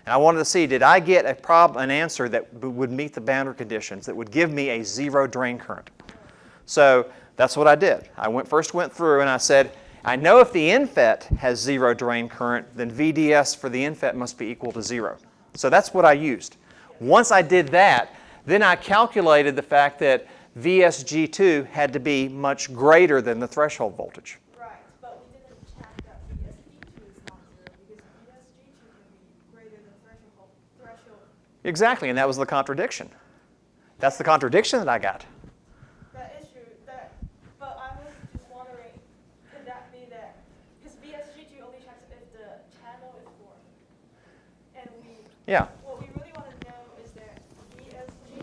And I wanted to see, did I get an answer that would meet the boundary conditions, that would give me a 0 drain current? So that's what I did. I first went through and I said, I know if the NFET has 0 drain current, then VDS for the NFET must be equal to 0. So that's what I used. Once I did that, then I calculated the fact that VSG2 had to be much greater than the threshold voltage. Right, but we didn't check that VSD2 is not zero because VSG2 can be greater than threshold. Exactly, and that was the contradiction. That's the contradiction that I got. That is true. But I was just wondering, could that be that? Because VSG2 only checks if the channel is formed. And Yeah. what we really want to know is that VSG2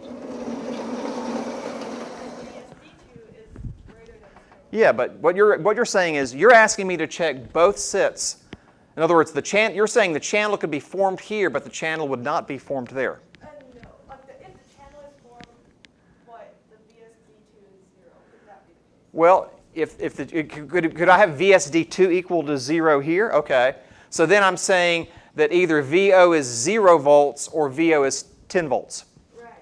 is greater than zero. Yeah, but what you're saying is you're asking me to check both sets. In other words, you're saying the channel could be formed here, but the channel would not be formed there. No. If the channel is formed, but the VSD2 is zero, could that be the case? Well, could I have VSD2 equal to 0 here? Okay. So then I'm saying that either VO is 0 volts or VO is 10 volts. Right.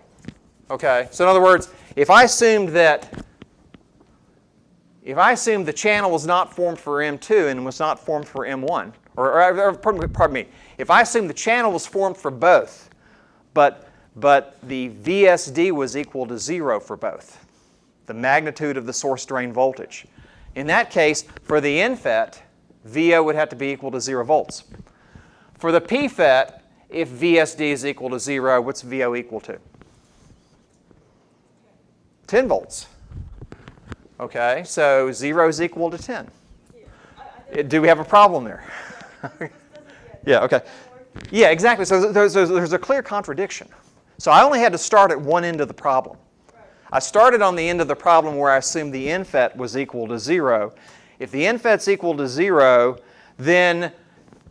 Okay. So in other words, if I assumed the channel was not formed for M2 and was not formed for M1, or pardon me, if I assumed the channel was formed for both, but the VSD was equal to 0 for both, the magnitude of the source drain voltage, In that case, for the NFET, VO would have to be equal to 0 volts. For the PFET, if VSD is equal to 0, what's VO equal to? 10 volts. Okay, so 0 is equal to 10. Do we have a problem there? Yeah, okay. Yeah, exactly. So there's a clear contradiction. So I only had to start at one end of the problem. I started on the end of the problem where I assumed the NFET was equal to 0. If the NFET's equal to 0, then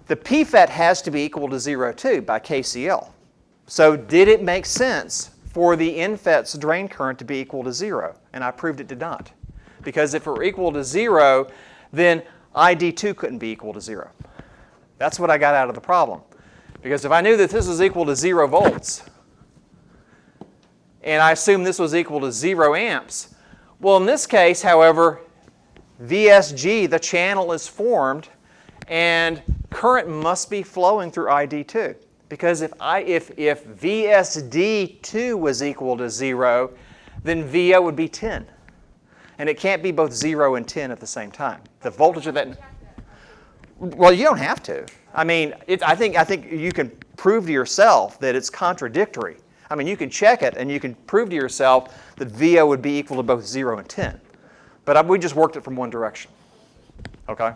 the PFET has to be equal to 0 too by KCL. So did it make sense for the NFET's drain current to be equal to 0? And I proved it did not. Because if it were equal to 0, then ID2 couldn't be equal to 0. That's what I got out of the problem. Because if I knew that this was equal to 0 volts, and I assumed this was equal to 0 amps, well, in this case, however, VSG, the channel is formed, and current must be flowing through ID2. Because if VSD2 was equal to 0, then VO would be 10. And it can't be both 0 and 10 at the same time. The voltage of that... Well, you don't have to. I mean, I think you can prove to yourself that it's contradictory. I mean, you can check it, and you can prove to yourself that VO would be equal to both 0 and 10. But we just worked it from one direction. Okay?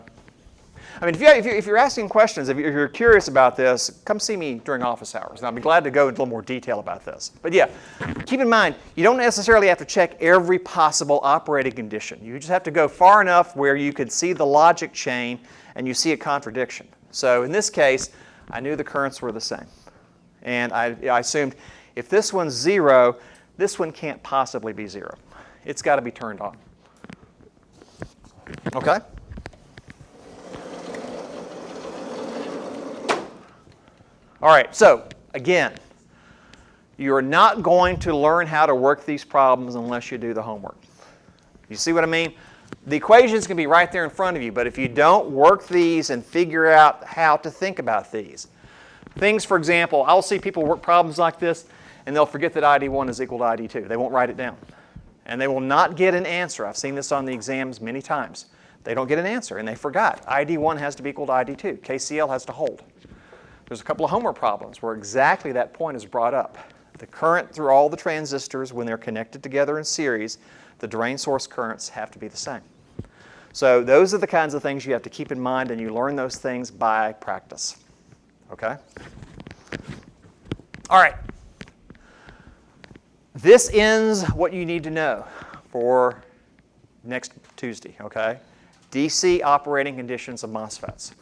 I mean, if you're asking questions, if you're curious about this, come see me during office hours, and I'll be glad to go into a little more detail about this. But yeah, keep in mind, you don't necessarily have to check every possible operating condition. You just have to go far enough where you can see the logic chain and you see a contradiction. So in this case, I knew the currents were the same. And I assumed if this one's 0, this one can't possibly be 0. It's got to be turned on. Okay? All right, so again, you're not going to learn how to work these problems unless you do the homework. You see what I mean? The equations can be right there in front of you, but if you don't work these and figure out how to think about these. Things, for example, I'll see people work problems like this, and they'll forget that ID1 is equal to ID2. They won't write it down. And they will not get an answer. I've seen this on the exams many times. They don't get an answer, and they forgot. ID1 has to be equal to ID2. KCL has to hold. There's a couple of homework problems where exactly that point is brought up. The current through all the transistors, when they're connected together in series, the drain source currents have to be the same. So those are the kinds of things you have to keep in mind, and you learn those things by practice. Okay? All right. This ends what you need to know for next Tuesday, okay? DC operating conditions of MOSFETs.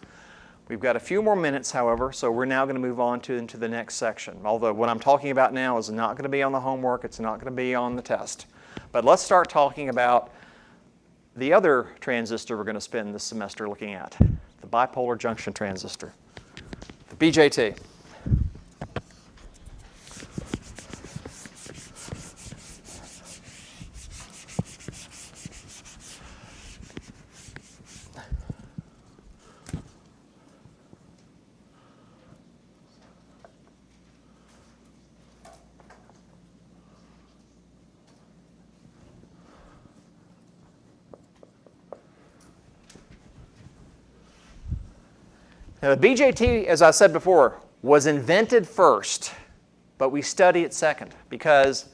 We've got a few more minutes, however, so we're now going to move on into the next section. Although what I'm talking about now is not going to be on the homework, it's not going to be on the test. But let's start talking about the other transistor we're going to spend this semester looking at, the bipolar junction transistor, the BJT. Now, the BJT, as I said before, was invented first, but we study it second because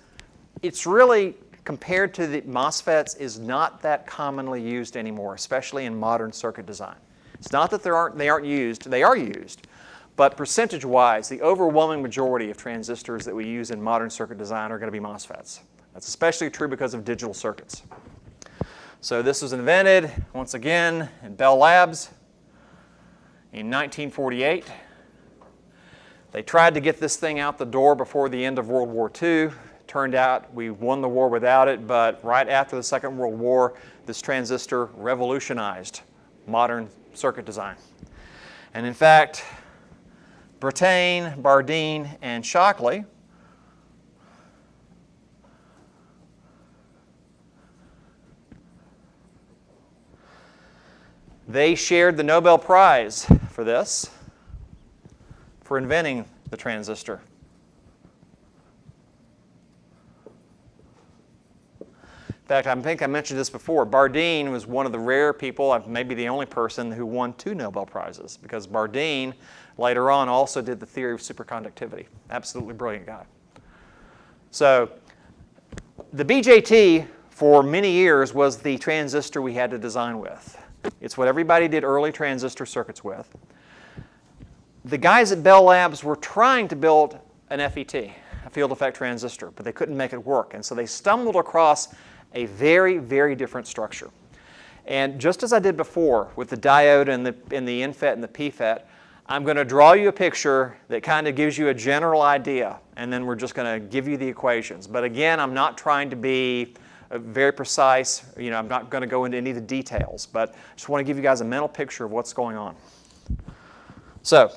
it's really, compared to the MOSFETs, is not that commonly used anymore, especially in modern circuit design. It's not that they aren't used, they are used, but percentage-wise, the overwhelming majority of transistors that we use in modern circuit design are going to be MOSFETs. That's especially true because of digital circuits. So this was invented, once again, in Bell Labs in 1948. They tried to get this thing out the door before the end of World War II. Turned out we won the war without it, but right after the Second World War, this transistor revolutionized modern circuit design. And in fact, Brattain, Bardeen, and Shockley they shared the Nobel Prize for this, for inventing the transistor. In fact, I think I mentioned this before. Bardeen was one of the rare people, maybe the only person, who won 2 Nobel Prizes, because Bardeen later on also did the theory of superconductivity. Absolutely brilliant guy. So the BJT for many years was the transistor we had to design with. It's what everybody did early transistor circuits with. The guys at Bell Labs were trying to build an FET, a field effect transistor, but they couldn't make it work. And so they stumbled across a very, very different structure. And just as I did before with the diode and the NFET and the PFET, I'm going to draw you a picture that kind of gives you a general idea, and then we're just going to give you the equations. But again, I'm not trying to be very precise. I'm not going to go into any of the details, but I just want to give you guys a mental picture of what's going on. So,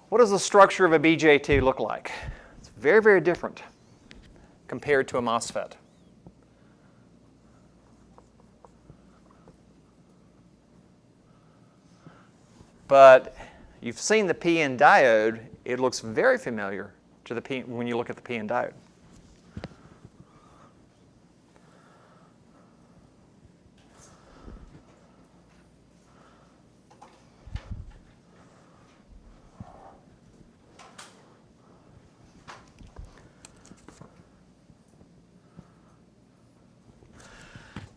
what does the structure of a BJT look like? It's very, very different compared to a MOSFET. But you've seen the PN diode. It looks very familiar to the P when you look at the PN diode.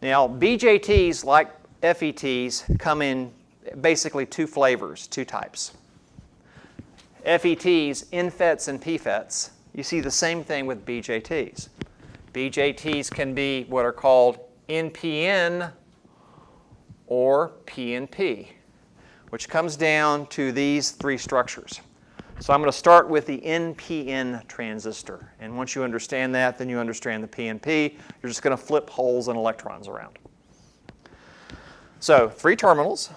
Now, BJTs, like FETs, come in basically 2 flavors, 2 types. FETs, NFETs and PFETs, you see the same thing with BJTs. BJTs can be what are called NPN or PNP, which comes down to these 3 structures. So I'm going to start with the NPN transistor. And once you understand that, then you understand the PNP. You're just going to flip holes and electrons around. So 3 terminals.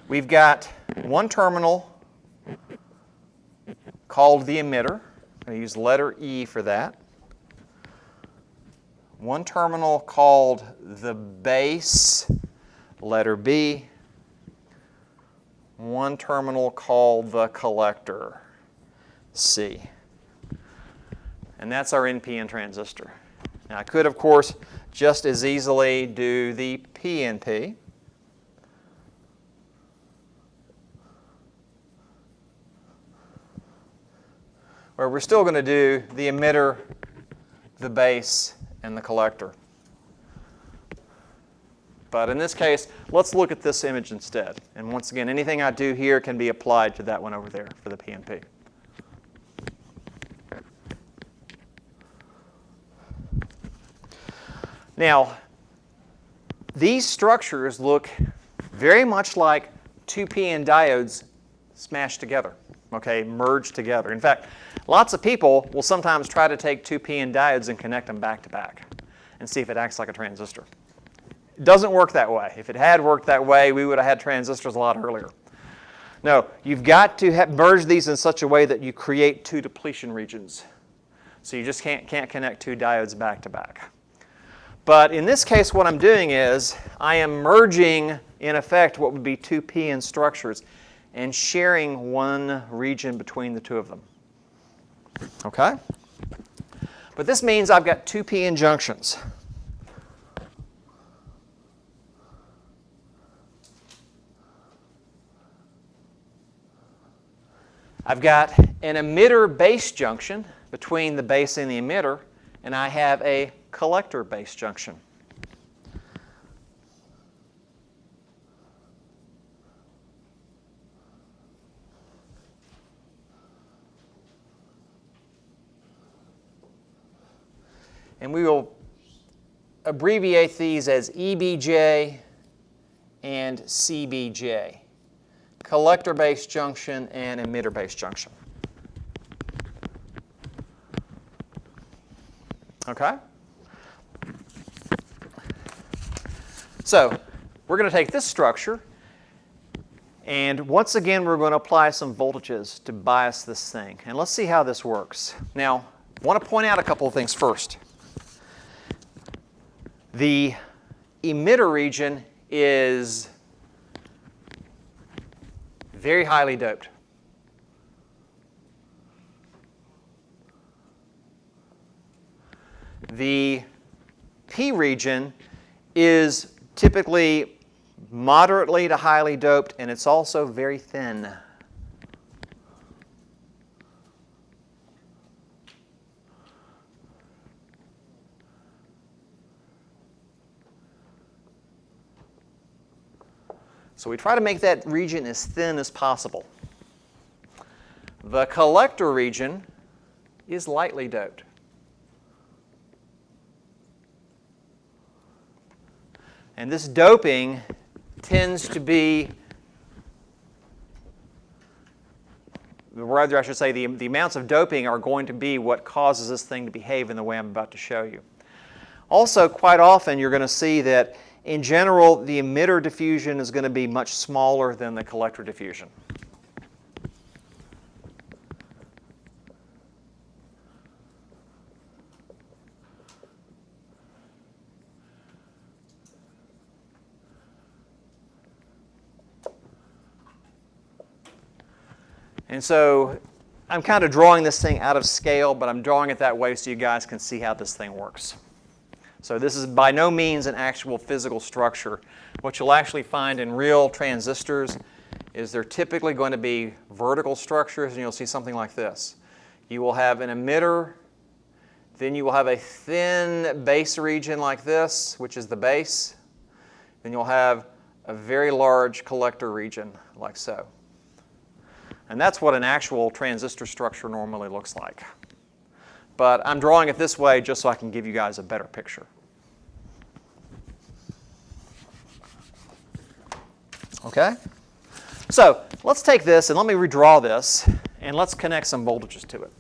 We've got one terminal called the emitter. I'm going to use letter E for that. One terminal called the base, letter B. One terminal called the collector, C. And that's our NPN transistor. Now I could, of course, just as easily do the PNP. Where we're still going to do the emitter, the base, and the collector. But in this case, let's look at this image instead. And once again, anything I do here can be applied to that one over there for the PNP. Now, these structures look very much like 2 PN diodes smashed together, okay, merged together. In fact, lots of people will sometimes try to take 2 PN diodes and connect them back to back and see if it acts like a transistor. It doesn't work that way. If it had worked that way, we would have had transistors a lot earlier. No, you've got to merge these in such a way that you create 2 depletion regions. So you just can't connect 2 diodes back to back. But in this case, what I'm doing is I am merging, in effect, what would be 2 PN structures and sharing one region between the 2 of them. Okay? But this means I've got 2 PN junctions. I've got an emitter-base junction between the base and the emitter, and I have a collector-base junction. And we will abbreviate these as EBJ and CBJ. Collector-based junction and emitter-based junction. Okay? So we're going to take this structure, and once again we're going to apply some voltages to bias this thing. And let's see how this works. Now, I want to point out a couple of things first. The emitter region is very highly doped. The P region is typically moderately to highly doped, and it's also very thin. So we try to make that region as thin as possible. The collector region is lightly doped. And this doping tends to be, rather I should say, the amounts of doping are going to be what causes this thing to behave in the way I'm about to show you. Also, quite often you're going to see that in general the emitter diffusion is going to be much smaller than the collector diffusion. And so I'm kind of drawing this thing out of scale, but I'm drawing it that way so you guys can see how this thing works. So this is by no means an actual physical structure. What you'll actually find in real transistors is they're typically going to be vertical structures, and you'll see something like this. You will have an emitter, then you will have a thin base region like this, which is the base. Then you'll have a very large collector region like so. And that's what an actual transistor structure normally looks like. But I'm drawing it this way just so I can give you guys a better picture. Okay? So let's take this and let me redraw this, and let's connect some voltages to it.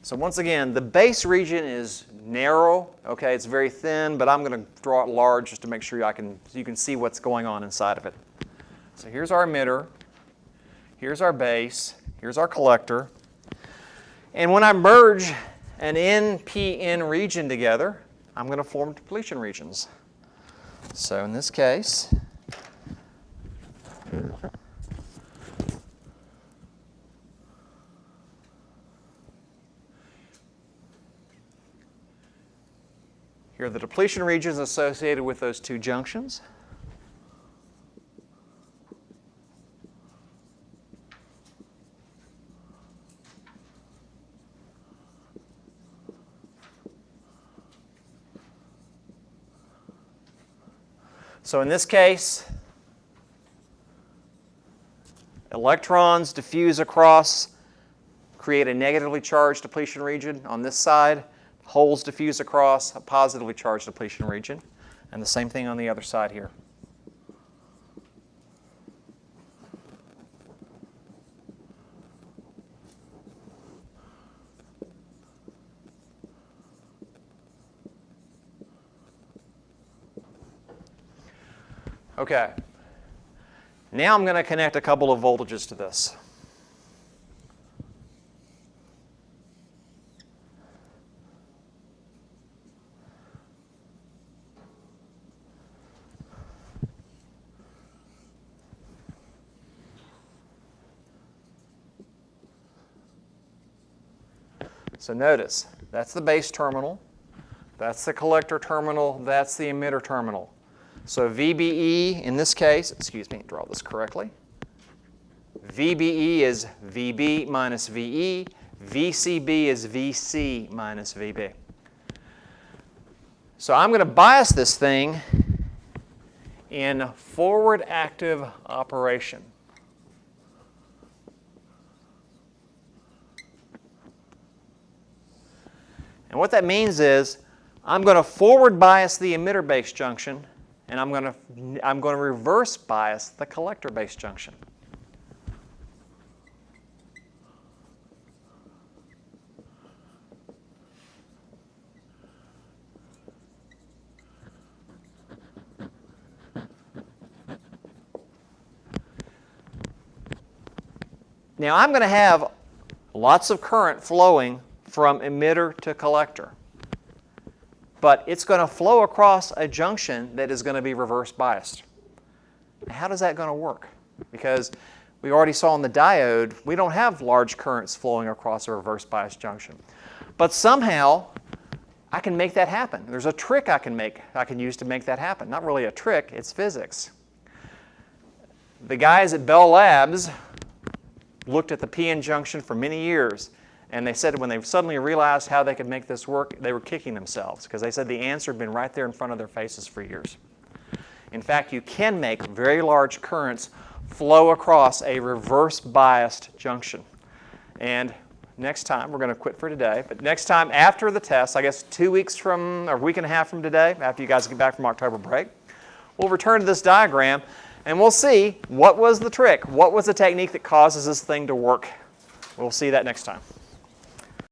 So once again, the base region is narrow. Okay, it's very thin, but I'm going to draw it large just to make sure you can see what's going on inside of it. So here's our emitter. Here's our base. Here's our collector. And when I merge an NPN region together, I'm going to form depletion regions. So in this case, here are the depletion regions associated with those two junctions. So in this case, electrons diffuse across, create a negatively charged depletion region on this side. Holes diffuse across a positively charged depletion region. And the same thing on the other side here. Okay. Now I'm going to connect a couple of voltages to this. So notice, that's the base terminal, that's the collector terminal, that's the emitter terminal. So VBE in this case, excuse me, draw this correctly. VBE is VB minus VE, VCB is VC minus VB. So I'm going to bias this thing in forward active operation. And what that means is I'm going to forward bias the emitter-based junction, and I'm going to reverse bias the collector-based junction. Now I'm going to have lots of current flowing from emitter to collector. But it's going to flow across a junction that is going to be reverse biased. How does that going to work? Because we already saw in the diode, we don't have large currents flowing across a reverse biased junction. But somehow, I can make that happen. There's a trick I can use to make that happen. Not really a trick, it's physics. The guys at Bell Labs looked at the PN junction for many years. And they said when they suddenly realized how they could make this work, they were kicking themselves because they said the answer had been right there in front of their faces for years. In fact, you can make very large currents flow across a reverse biased junction. And next time, we're going to quit for today, but next time after the test, I guess 2 weeks from, or a week and a half from today, after you guys get back from October break, we'll return to this diagram and we'll see what was the trick, what was the technique that causes this thing to work. We'll see that next time.